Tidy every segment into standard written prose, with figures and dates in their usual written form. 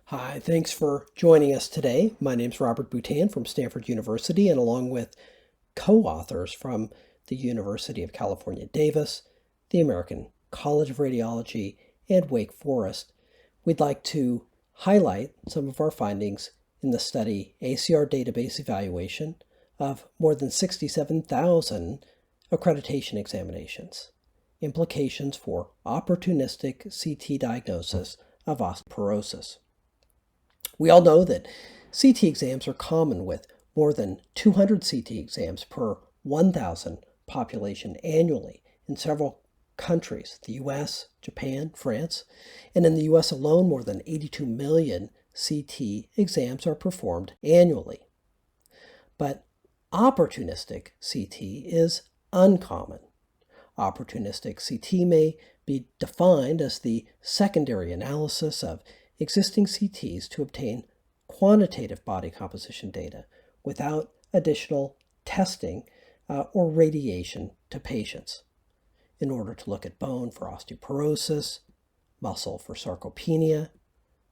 Hi, thanks for joining us today. My name is Robert Boutin from Stanford University, and along with co-authors from the University of California, Davis, the American College of Radiology, and Wake Forest, we'd like to highlight some of our findings in the study ACR database evaluation of more than 67,000 accreditation examinations, implications for opportunistic CT diagnosis of osteoporosis. We all know that CT exams are common, with more than 200 CT exams per 1,000 population annually in several countries, the US, Japan, France, and in the US alone, more than 82 million CT exams are performed annually. But opportunistic CT is uncommon. Opportunistic CT may be defined as the secondary analysis of existing CTs to obtain quantitative body composition data without additional testing or radiation to patients in order to look at bone for osteoporosis, muscle for sarcopenia,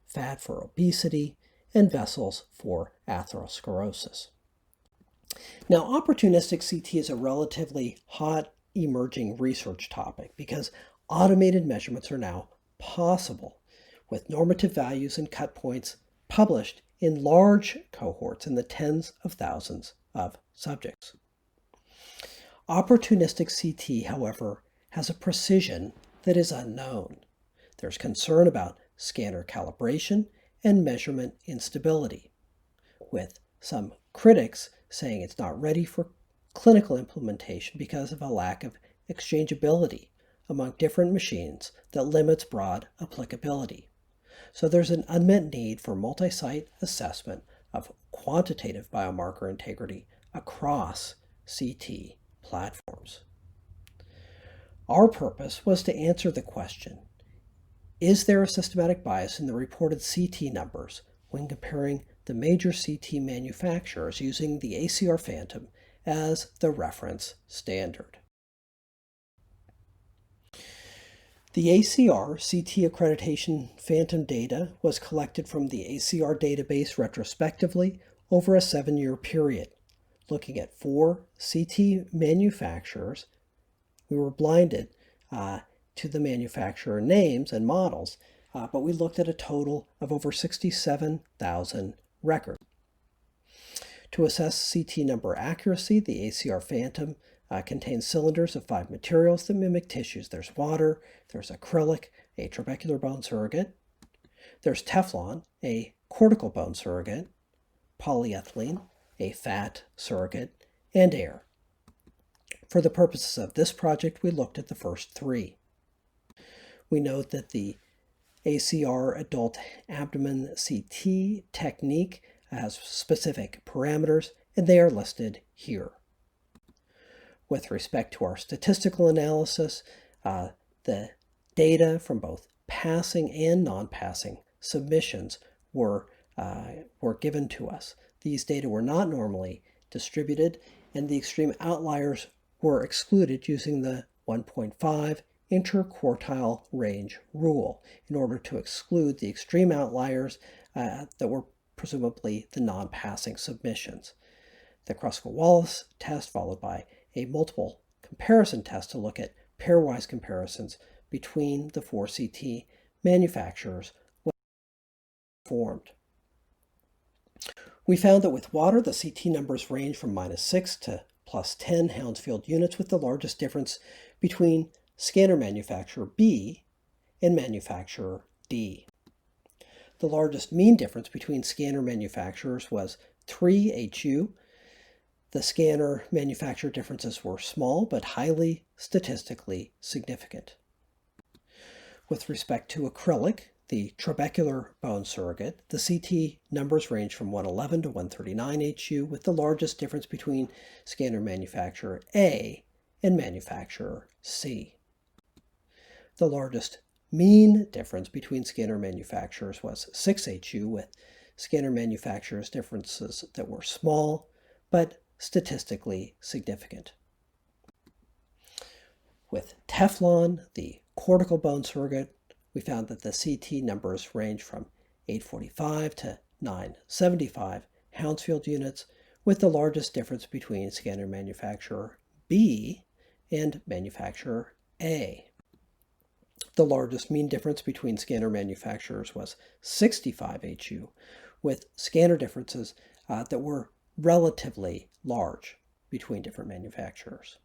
fat for obesity, and vessels for atherosclerosis. Now, opportunistic CT is a relatively hot emerging research topic because automated measurements are now possible, with normative values and cut points published in large cohorts in the tens of thousands of subjects. Opportunistic CT, however, has a precision that is unknown. There's concern about scanner calibration and measurement instability, with some critics saying it's not ready for clinical implementation because of a lack of exchangeability among different machines that limits broad applicability. So there's an unmet need for multi-site assessment of quantitative biomarker integrity across CT platforms. Our purpose was to answer the question, is there a systematic bias in the reported CT numbers when comparing the major CT manufacturers using the ACR Phantom as the reference standard? The ACR CT accreditation Phantom data was collected from the ACR database retrospectively over a 7-year period, looking at 4 CT manufacturers. We were blinded to the manufacturer names and models, but we looked at a total of over 67,000 records. To assess CT number accuracy, the ACR Phantom contains cylinders of 5 materials that mimic tissues. There's water, there's acrylic, a trabecular bone surrogate, there's Teflon, a cortical bone surrogate, polyethylene, a fat surrogate, and air. For the purposes of this project, we looked at the first 3. We note that the ACR adult abdomen CT technique has specific parameters, and they are listed here. With respect to our statistical analysis, the data from both passing and non-passing submissions were given to us. These data were not normally distributed, and the extreme outliers were excluded using the 1.5 interquartile range rule in order to exclude the extreme outliers that were presumably the non-passing submissions. The Kruskal-Wallis test, followed by a multiple comparison test to look at pairwise comparisons between the 4 CT manufacturers, was performed. We found that with water, the CT numbers range from -6 to +10 Hounsfield units, with the largest difference between scanner manufacturer B and manufacturer D. The largest mean difference between scanner manufacturers was 3 HU. The scanner manufacturer differences were small but highly statistically significant. With respect to acrylic, the trabecular bone surrogate, the CT numbers range from 111 to 139 HU, with the largest difference between scanner manufacturer A and manufacturer C. The largest mean difference between scanner manufacturers was 6 HU, with scanner manufacturers differences that were small but statistically significant. With Teflon, the cortical bone surrogate, we found that the CT numbers range from 845 to 975 Hounsfield units, with the largest difference between scanner manufacturer B and manufacturer A. The largest mean difference between scanner manufacturers was 65 HU, with scanner differences that were relatively large between different manufacturers.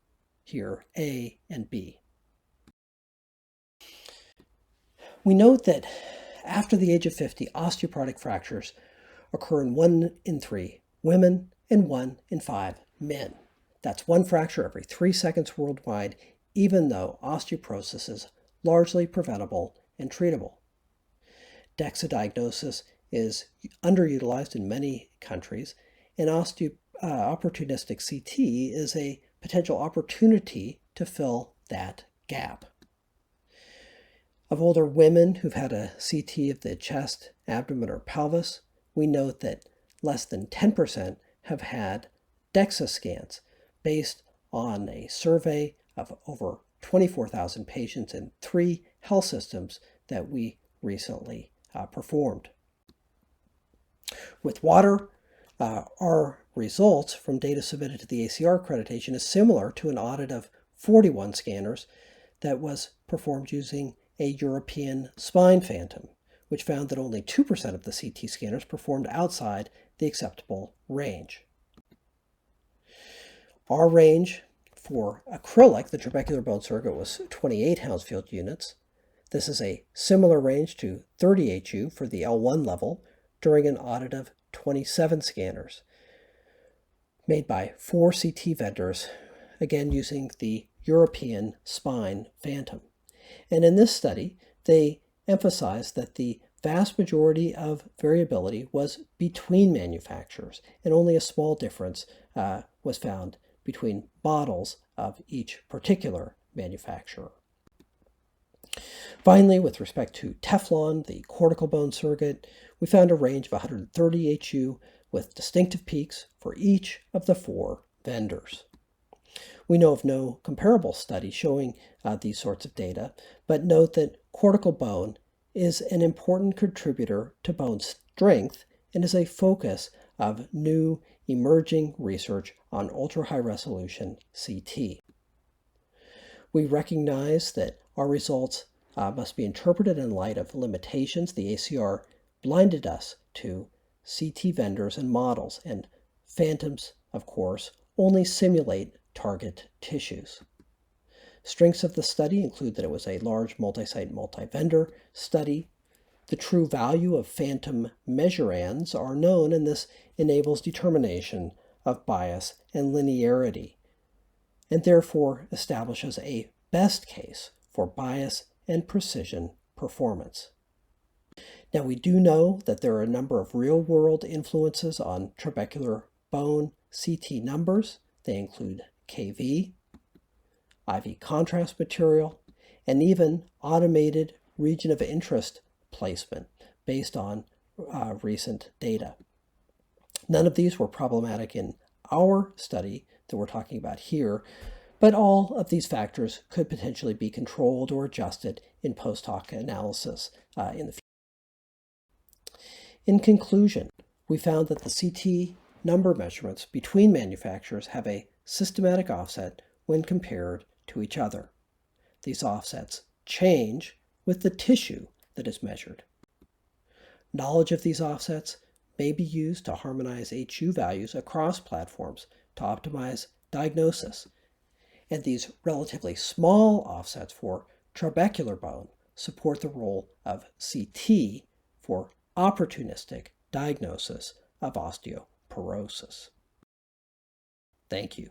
Here, A and B. We note that after the age of 50, osteoporotic fractures occur in 1 in 3 women and 1 in 5 men. That's one fracture every 3 seconds worldwide, even though osteoporosis is largely preventable and treatable. DEXA diagnosis is underutilized in many countries, and opportunistic CT is a potential opportunity to fill that gap. Of older women who've had a CT of the chest, abdomen, or pelvis, we note that less than 10% have had DEXA scans based on a survey of over 24,000 patients in 3 health systems that we recently performed. With water, our results from data submitted to the ACR accreditation is similar to an audit of 41 scanners that was performed using a European spine phantom, which found that only 2% of the CT scanners performed outside the acceptable range. Our range for acrylic, the trabecular bone surrogate, was 28 Hounsfield units. This is a similar range to 30 HU for the L1 level during an audit of 27 scanners made by 4 CT vendors, again using the European spine phantom. And in this study, they emphasized that the vast majority of variability was between manufacturers, and only a small difference was found between models of each particular manufacturer. Finally, with respect to Teflon, the cortical bone surrogate, we found a range of 130 HU with distinctive peaks for each of the 4 vendors. We know of no comparable study showing these sorts of data, but note that cortical bone is an important contributor to bone strength and is a focus of new emerging research on ultra-high resolution CT. We recognize that our results must be interpreted in light of limitations. The ACR blinded us to CT vendors and models, and phantoms, of course, only simulate target tissues. Strengths of the study include that it was a large multi-site, multi-vendor study. The true value of phantom measurands are known, and this enables determination of bias and linearity, and therefore establishes a best case for bias and precision performance. Now, we do know that there are a number of real-world influences on trabecular bone CT numbers. They include KV, IV contrast material, and even automated region of interest placement based on recent data. None of these were problematic in our study that we're talking about here, but all of these factors could potentially be controlled or adjusted in post-hoc analysis in the future. In conclusion, we found that the CT number measurements between manufacturers have a systematic offset when compared to each other. These offsets change with the tissue that is measured. Knowledge of these offsets may be used to harmonize HU values across platforms to optimize diagnosis, and these relatively small offsets for trabecular bone support the role of CT for opportunistic diagnosis of osteoporosis. Thank you.